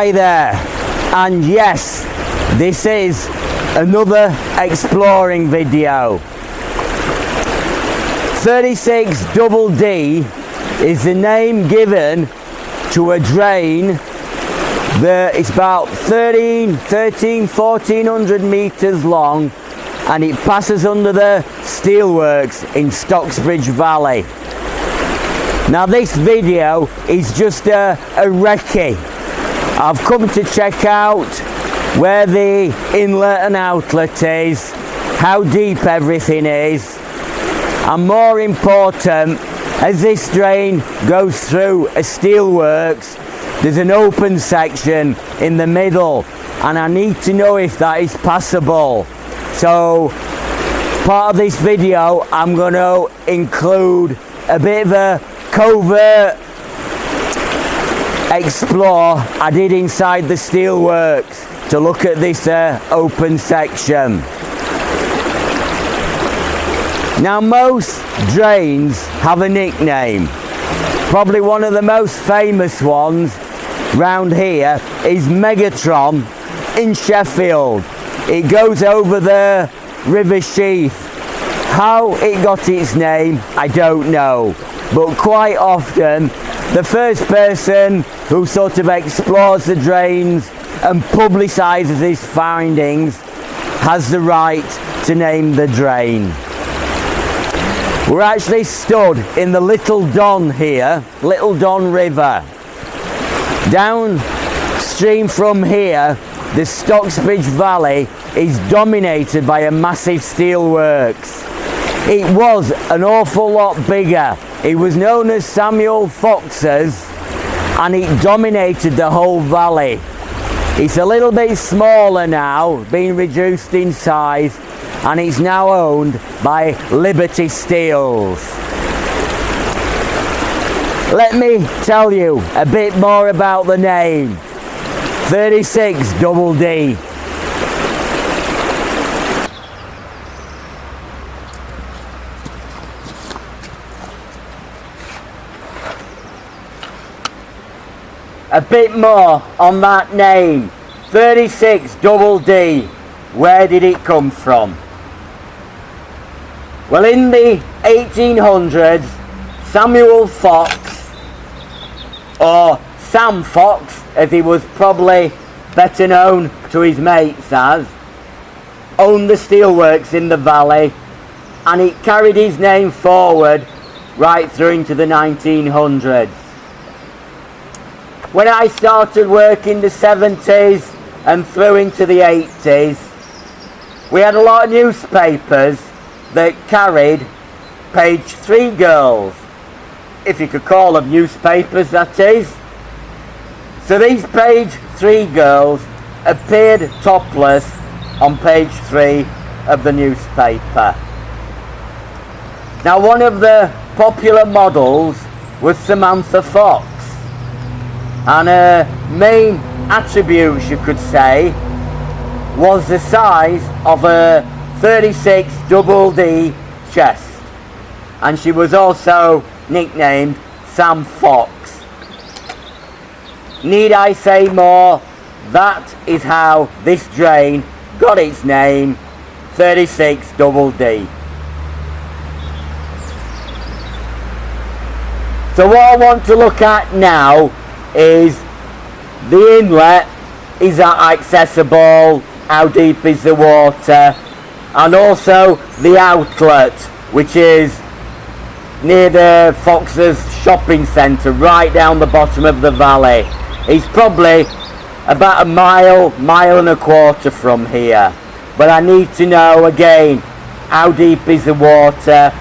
Hi there, and yes, this is another exploring video. 36DD is the name given to a drain that is about 1400 meters long, and it passes under the steelworks in Stocksbridge Valley. Now this video is just a recce. I've come to check out where the inlet and outlet is, how deep everything is, and more important, as this drain goes through a steelworks, there's an open section in the middle, and I need to know if that is passable. So part of this video I'm going to include a bit of a covert explore I did inside the steelworks to look at this open section. Now most drains have a nickname. Probably one of the most famous ones round here is Megatron in Sheffield. It goes over the River Sheath. How it got its name, I don't know, but quite often the first person who sort of explores the drains and publicises his findings has the right to name the drain. We're actually stood in the Little Don here, Little Don River. Downstream from here, the Stocksbridge Valley is dominated by a massive steelworks. It was an awful lot bigger. It was known as Samuel Fox's, and it dominated the whole valley. It's a little bit smaller now, being reduced in size, and it's now owned by Liberty Steels. Let me tell you a bit more about the name. 36DD. A bit more on that name, 36DD. Where did it come from? Well, in the 1800s, Samuel Fox, or Sam Fox, as he was probably better known to his mates as, owned the steelworks in the valley, and it carried his name forward right through into the 1900s. When I started work in the 70s and through into the 80s, we had a lot of newspapers that carried page 3 girls, if you could call them newspapers, that is. So these page 3 girls appeared topless on page 3 of the newspaper. Now one of the popular models was Samantha Fox, and her main attributes, you could say, was the size of her 36DD chest, and she was also nicknamed Sam Fox. Need I say more? That is how this drain got its name, 36DD. So what I want to look at now is the inlet. Is that accessible? How deep is the water? And also the outlet, which is near the Fox's shopping centre, right down the bottom of the valley. It's probably about a mile and a quarter from here. But I need to know again, how deep is the water?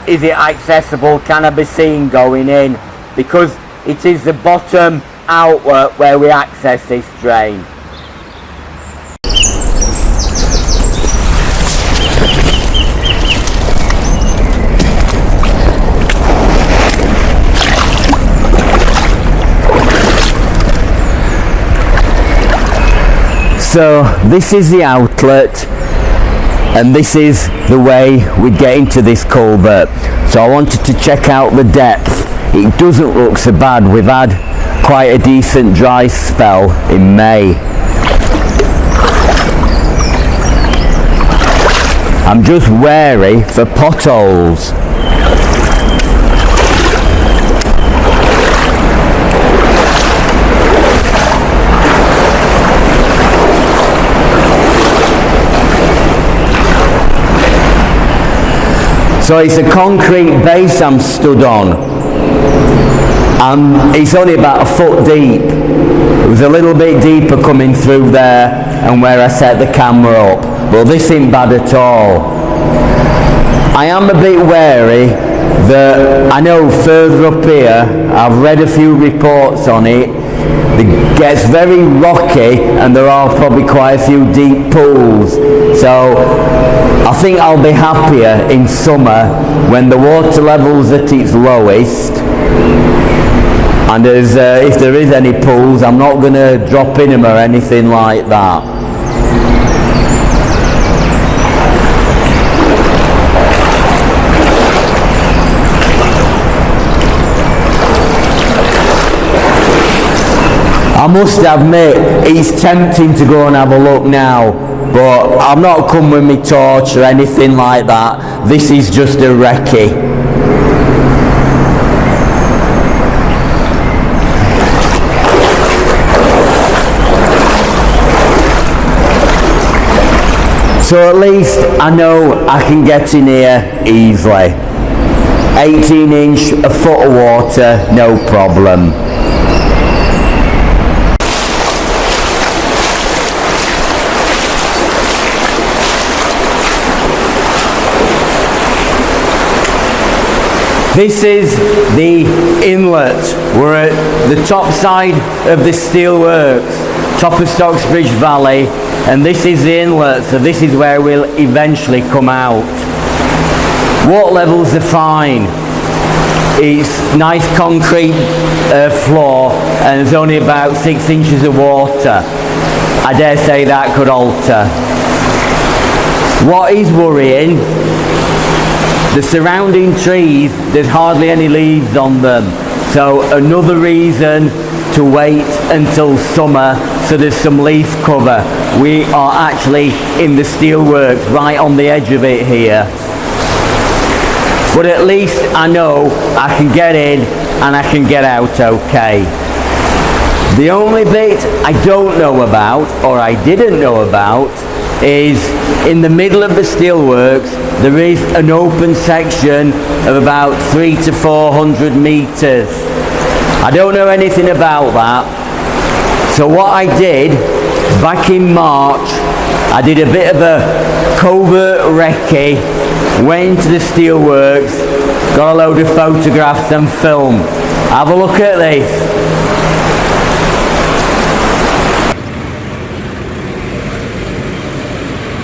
Is it accessible? Can I be seen going in? Because it is the bottom outlet where we access this drain. So this is the outlet, and this is the way we get into this culvert. So I wanted to check out the depth. It doesn't look so bad. We've had quite a decent dry spell in May. I'm just wary for potholes. So it's a concrete base I'm stood on, and it's only about a foot deep. It was a little bit deeper coming through there and where I set the camera up, but this isn't bad at all. I am a bit wary that I know further up here, I've read a few reports on it, it gets very rocky and there are probably quite a few deep pools. So I think I'll be happier in summer when the water level's at its lowest, and if there is any pools, I'm not going to drop in them or anything like that. I must admit, it's tempting to go and have a look now, but I've not come with my torch or anything like that. This is just a recce. So at least I know I can get in here easily. 18 inch, a foot of water, no problem. This is the inlet. We're at the top side of the steelworks, top of Stocksbridge Valley, and this is the inlet, so this is where we'll eventually come out. Water levels are fine. It's nice concrete floor, and there's only about 6 inches of water. I dare say that could alter. What is worrying, the surrounding trees, there's hardly any leaves on them. So another reason to wait until summer so there's some leaf cover. We are actually in the steelworks, right on the edge of it here. But at least I know I can get in and I can get out okay. The only bit I don't know about, or I didn't know about, is in the middle of the steelworks there is an open section of about 300 to 400 meters. I don't know anything about that. So what I did back in March, I did a bit of a covert recce, went into the steelworks, got a load of photographs and film. Have a look at this.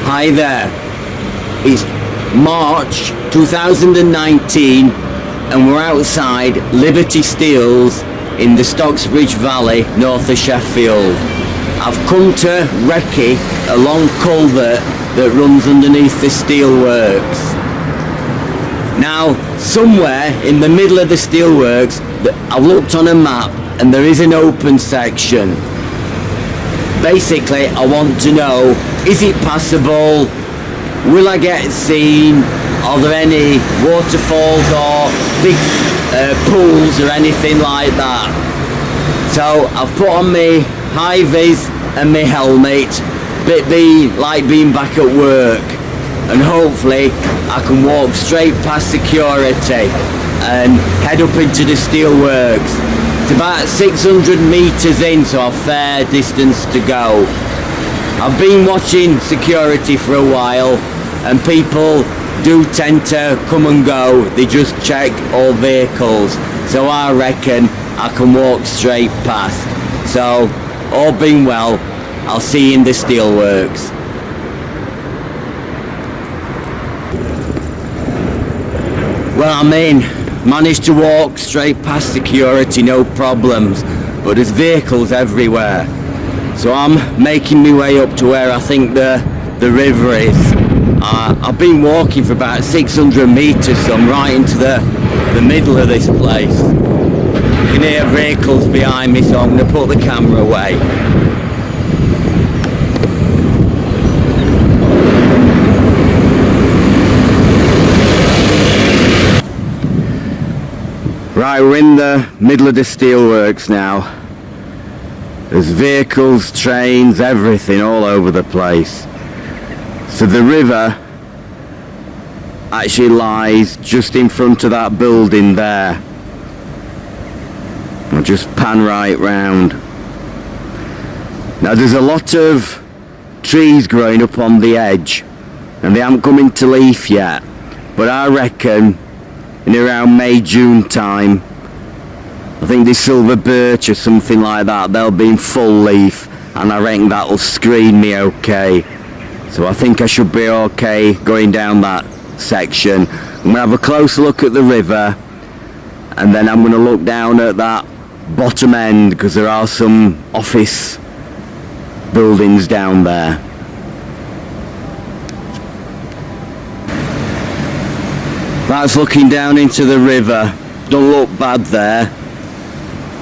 Hi there, it's March 2019 and we're outside Liberty Steels in the Stocksbridge Valley north of Sheffield. I've come to recce a long culvert that runs underneath the steelworks. Now somewhere in the middle of the steelworks, I've looked on a map and there is an open section. Basically I want to know, is it passable? Will I get seen? Are there any waterfalls or big pools or anything like that? So I've put on my high vis and my helmet, like being back at work, and hopefully I can walk straight past security and head up into the steelworks. It's about 600 meters in, so a fair distance to go. I've been watching security for a while and people do tend to come and go. They just check all vehicles, so I reckon I can walk straight past. So all being well, I'll see you in the steelworks. Well, I'm in. Managed to walk straight past security, no problems, but there's vehicles everywhere. So I'm making my way up to where I think the river is. I've been walking for about 600 meters, so I'm right into the middle of this place. can hear vehicles behind me, so I'm going to put the camera away. Right, we're in the middle of the steelworks now. There's vehicles, trains, everything all over the place. So the river actually lies just in front of that building there. I'll just pan right round. Now there's a lot of trees growing up on the edge and they haven't come into leaf yet, but I reckon in around May, June time, I think the silver birch or something like that, they'll be in full leaf, and I reckon that'll screen me okay. So I think I should be okay going down that section. I'm going to have a closer look at the river, and then I'm going to look down at that bottom end, because there are some office buildings down there. That's looking down into the river. Don't look bad there,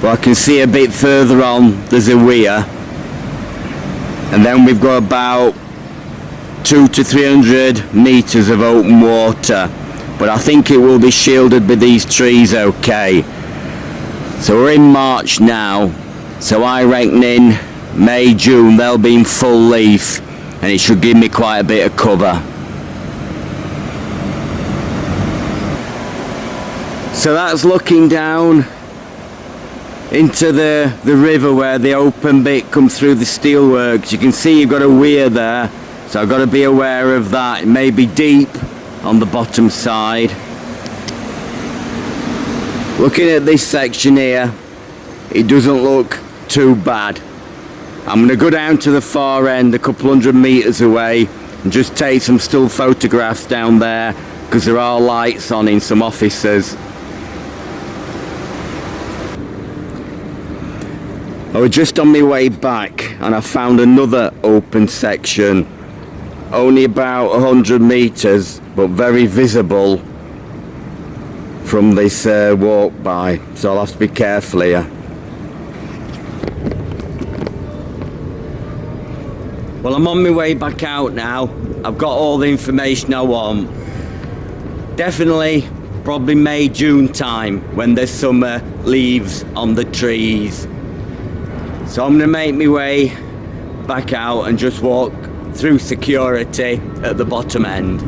but I can see a bit further on there's a weir, and then we've got about 200 to 300 metres of open water, but I think it will be shielded by these trees okay. So we're in March now, so I reckon in May, June they'll be in full leaf, and it should give me quite a bit of cover. So that's looking down into the river where the open bit comes through the steelworks. You can see you've got a weir there, so I've got to be aware of that. It may be deep on the bottom side. Looking at this section here, it doesn't look too bad. I'm going to go down to the far end, a couple hundred metres away, and just take some still photographs down there, because there are lights on in some offices. I was just on my way back and I found another open section, only about 100 metres, but very visible from this walk by, so I'll have to be careful here. Well, I'm on my way back out now. I've got all the information I want. Definitely probably May, June time when there's some leaves on the trees. So I'm going to make my way back out and just walk through security at the bottom end.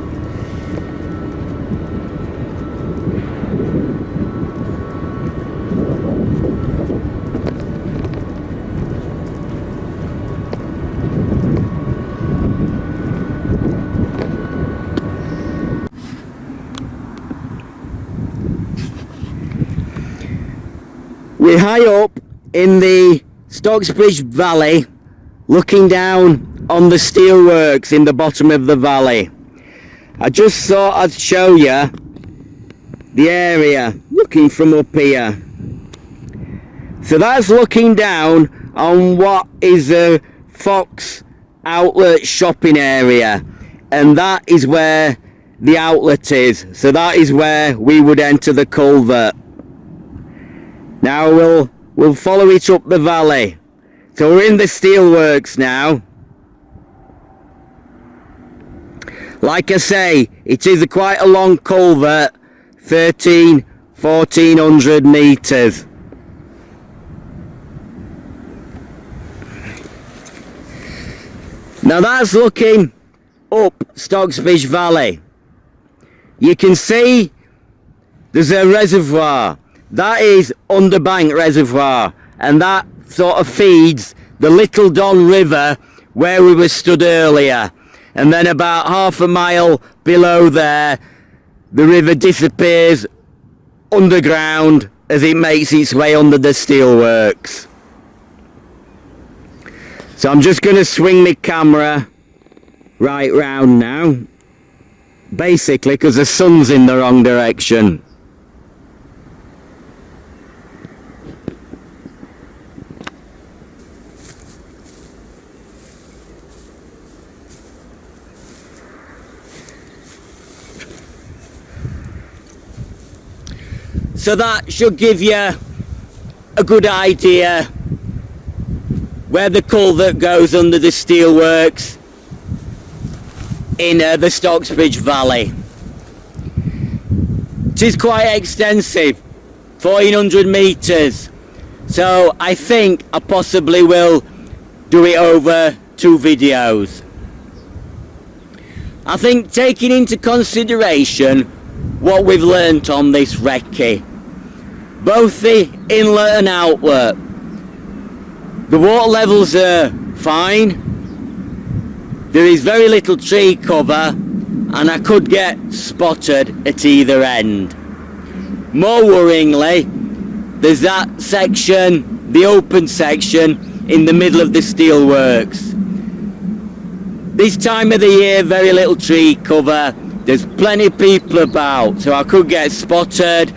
We're high up in the Stocksbridge Valley, looking down on the steelworks in the bottom of the valley. I just thought I'd show you the area looking from up here. So that's looking down on what is a Fox outlet shopping area, and that is where the outlet is. So that is where we would enter the culvert. Now we'll follow it up the valley. So we're in the steelworks now. Like I say, it is quite a long culvert, 1400 metres. Now that's looking up Stocksbridge Valley. You can see there's a reservoir. That is Underbank Reservoir, and that sort of feeds the Little Don River where we were stood earlier. And then about half a mile below there, the river disappears underground as it makes its way under the steelworks. So I'm just going to swing my camera right round now, basically because the sun's in the wrong direction. So that should give you a good idea where the culvert goes under the steelworks in the Stocksbridge Valley. It is quite extensive, 1400 metres, so I think I possibly will do it over 2 videos. I think, taking into consideration what we've learnt on this recce, both the inlet and outlet, the water levels are fine, there is very little tree cover, and I could get spotted at either end. More worryingly, there's that section, the open section, in the middle of the steelworks. This time of the year, very little tree cover, there's plenty of people about, so I could get spotted,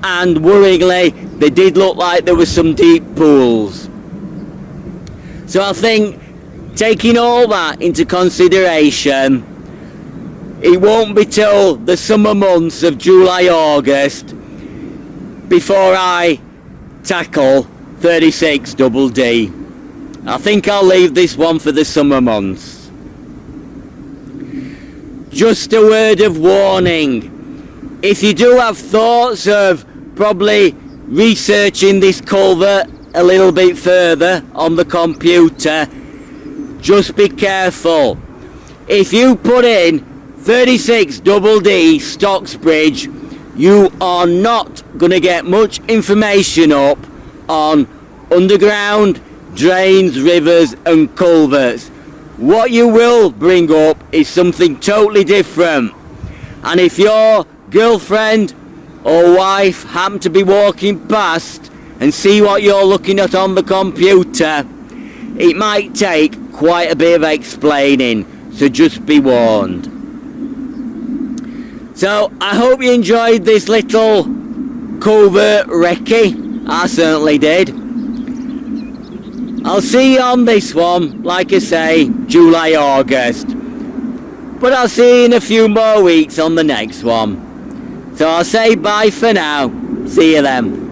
and worryingly, they did look like there were some deep pools. So I think, taking all that into consideration, it won't be till the summer months of July, August before I tackle 36DD. I think I'll leave this one for the summer months. Just a word of warning, if you do have thoughts of probably researching this culvert a little bit further on the computer, just be careful. If you put in 36DD Stocksbridge, you are not going to get much information up on underground drains, rivers and culverts. What you will bring up is something totally different, and if your girlfriend or wife happen to be walking past and see what you're looking at on the computer, it might take quite a bit of explaining, so just be warned. So I hope you enjoyed this little culvert recce. I certainly did. I'll see you on this one, like I say, July, August. But I'll see you in a few more weeks on the next one. So I'll say bye for now. See you then.